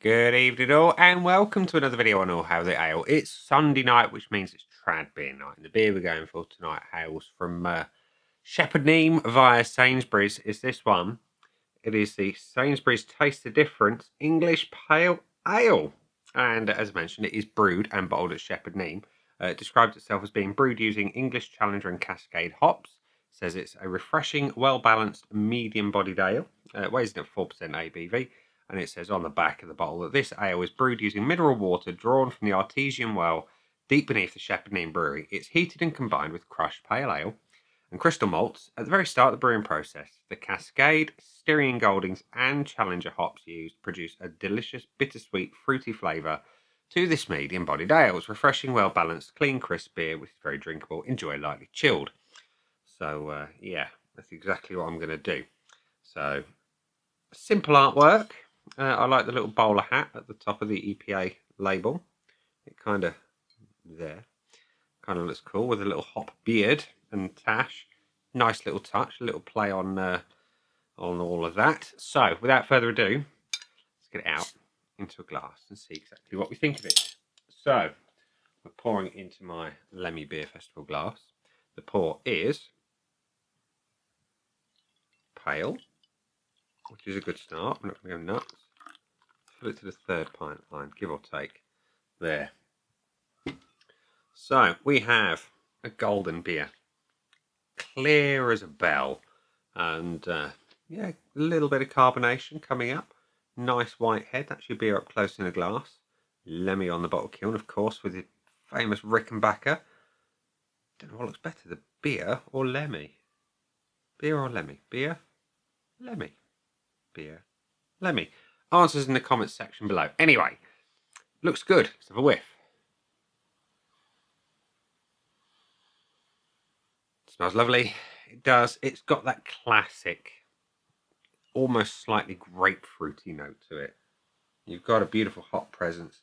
Good evening all, and welcome to another video on All Hail the Ale. It's Sunday night, which means it's trad beer night, and the beer we're going for tonight hails from Shepherd Neame via Sainsbury's. Is this one? It is the Sainsbury's Taste the Difference English Pale Ale, and as mentioned, it is brewed and bottled at Shepherd Neame. It describes itself as being brewed using English Challenger and Cascade hops. It says it's a refreshing, well-balanced, medium-bodied ale. It weighs in at 4% ABV. And it says on the back of the bottle that this ale is brewed using mineral water drawn from the artesian well deep beneath the Shepherd Neame Brewery. It's heated and combined with crushed pale ale and crystal malts at the very start of the brewing process. The Cascade, Styrian Goldings and Challenger hops used produce a delicious, bittersweet, fruity flavour to this medium-bodied ale. It's refreshing, well-balanced, clean, crisp beer, which is very drinkable. Enjoy lightly chilled. So, yeah, that's exactly what I'm going to do. So, simple artwork. I like the little bowler hat at the top of the EPA label. It kind of looks cool with a little hop beard and tash. Nice little touch, a little play on all of that. So, without further ado, let's get it out into a glass and see exactly what we think of it. So, we're pouring into my Lemmy Beer Festival glass. The pour is pale, which is a good start. I'm not going to go nuts. Fill it to the third pint line, give or take. There. So, we have a golden beer. Clear as a bell. And, yeah, a little bit of carbonation coming up. Nice white head. That's your beer up close in a glass. Lemmy on the bottle kiln, of course, with the famous Rickenbacker. Don't know what looks better, the beer or Lemmy? Beer or Lemmy? Beer? Lemmy. Beer. Lemmy. Answers in the comments section below. Anyway, looks good. Let's have a whiff. Smells lovely. It does. It's got that classic, almost slightly grapefruity note to it. You've got a beautiful hop presence.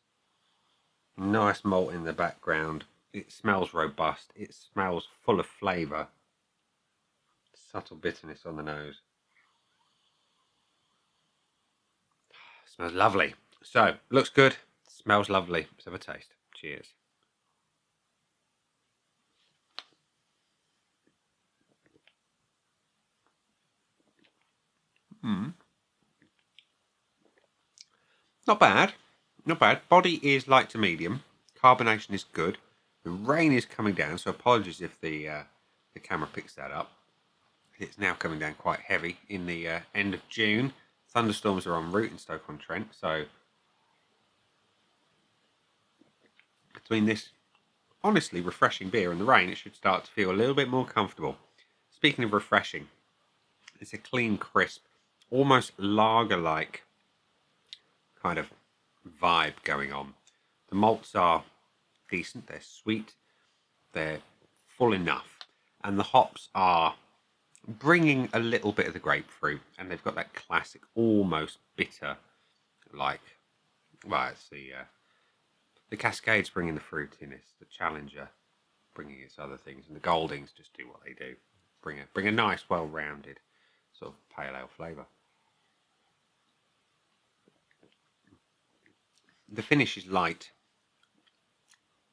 Nice malt in the background. It smells robust. It smells full of flavour. Subtle bitterness on the nose. Smells lovely. So, looks good. Smells lovely. Let's have a taste. Cheers. Not bad. Not bad. Body is light to medium. Carbonation is good. The rain is coming down, so apologies if the camera picks that up. It's now coming down quite heavy in the end of June. Thunderstorms are en route in Stoke-on-Trent, so between this honestly refreshing beer and the rain, it should start to feel a little bit more comfortable. Speaking of refreshing, it's a clean, crisp, almost lager-like kind of vibe going on. The malts are decent, they're sweet, they're full enough, and the hops are bringing a little bit of the grapefruit, and they've got that classic, almost bitter, like, well, it's the Cascade's bringing the fruitiness, the Challenger bringing its other things, and the Goldings just do what they do, bring a nice, well-rounded sort of pale ale flavour. The finish is light,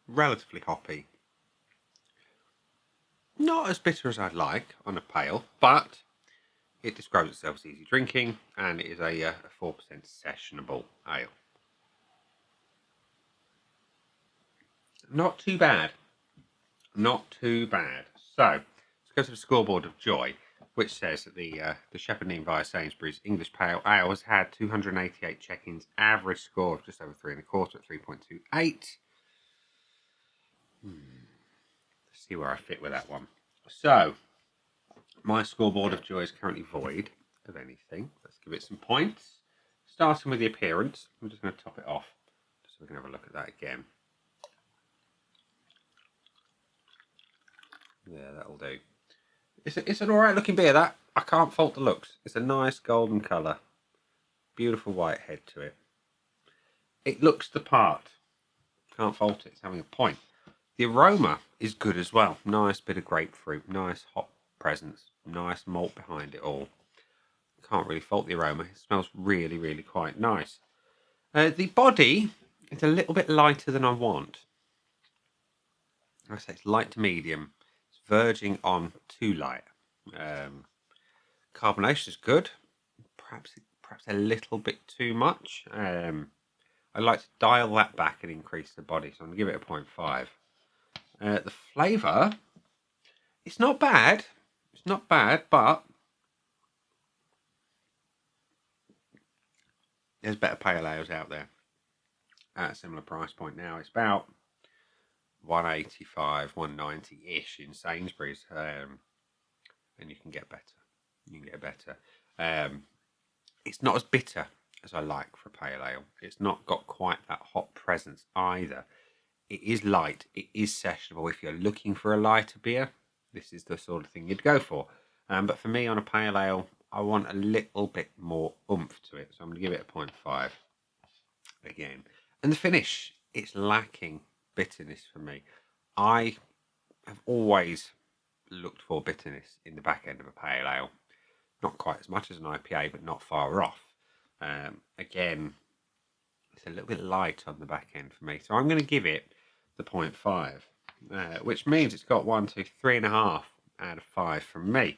relatively hoppy. Not as bitter as I'd like on a pale, but it describes itself as easy drinking, and it is a 4% sessionable ale. Not too bad. Not too bad. So, let's go to the scoreboard of joy, which says that the Shepherd Neame via Sainsbury's English Pale Ale has had 288 check-ins, average score of just over 3.25 at 3.28. Let's see where I fit with that one. So, my scoreboard of joy is currently void of anything. Let's give it some points. Starting with the appearance, I'm just going to top it off, just so we can have a look at that again. Yeah, that'll do. It's an alright looking beer, that. I can't fault the looks. It's a nice golden colour. Beautiful white head to it. It looks the part. Can't fault it. It's having a point. The aroma is good as well. Nice bit of grapefruit. Nice hop presence. Nice malt behind it all. Can't really fault the aroma. It smells really, really quite nice. The body is a little bit lighter than I want. I say it's light to medium. It's verging on too light. Carbonation is good. Perhaps a little bit too much. I'd like to dial that back and increase the body, so I'm going to give it a 0.5. The flavour, it's not bad. It's not bad, but there's better pale ales out there at a similar price point now. It's about 185, 190-ish in Sainsbury's, and you can get better. You can get better. It's not as bitter as I like for a pale ale. It's not got quite that hot presence either. It is light. It is sessionable. If you're looking for a lighter beer, this is the sort of thing you'd go for. But for me, on a pale ale, I want a little bit more oomph to it. So I'm going to give it a 0.5 again. And the finish, it's lacking bitterness for me. I have always looked for bitterness in the back end of a pale ale. Not quite as much as an IPA, but not far off. Again, it's a little bit light on the back end for me. So I'm going to give it the 0.5, which means it's got 3.5 out of 5 from me.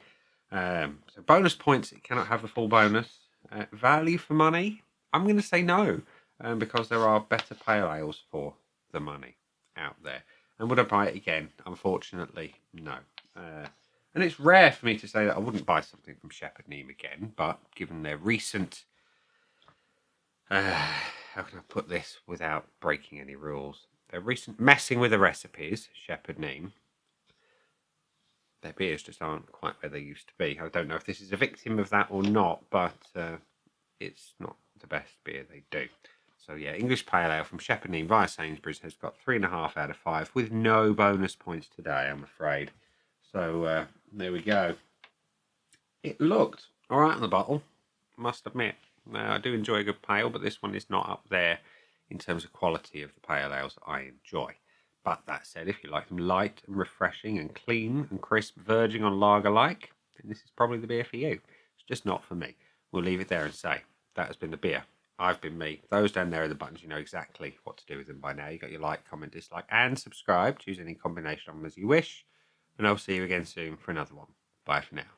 So bonus points, it cannot have the full bonus. Value for money, I'm going to say no, because there are better pale ales for the money out there. And would I buy it again? Unfortunately, no. And it's rare for me to say that I wouldn't buy something from Shepherd Neame again, but given their recent, how can I put this without breaking any rules? Their recent messing with the recipes, Shepherd Neame, their beers just aren't quite where they used to be. I don't know if this is a victim of that or not, but it's not the best beer they do. So yeah, English Pale Ale from Shepherd Neame via Sainsbury's has got 3.5 out of 5 with no bonus points today, I'm afraid. So there we go. It looked all right on the bottle, must admit. I do enjoy a good pale, but this one is not up there in terms of quality of the pale ales that I enjoy. But that said, if you like them light and refreshing and clean and crisp, verging on lager-like, then this is probably the beer for you. It's just not for me. We'll leave it there and say, that has been the beer. I've been me. Those down there are the buttons. You know exactly what to do with them by now. You've got your like, comment, dislike, and subscribe. Choose any combination of them as you wish. And I'll see you again soon for another one. Bye for now.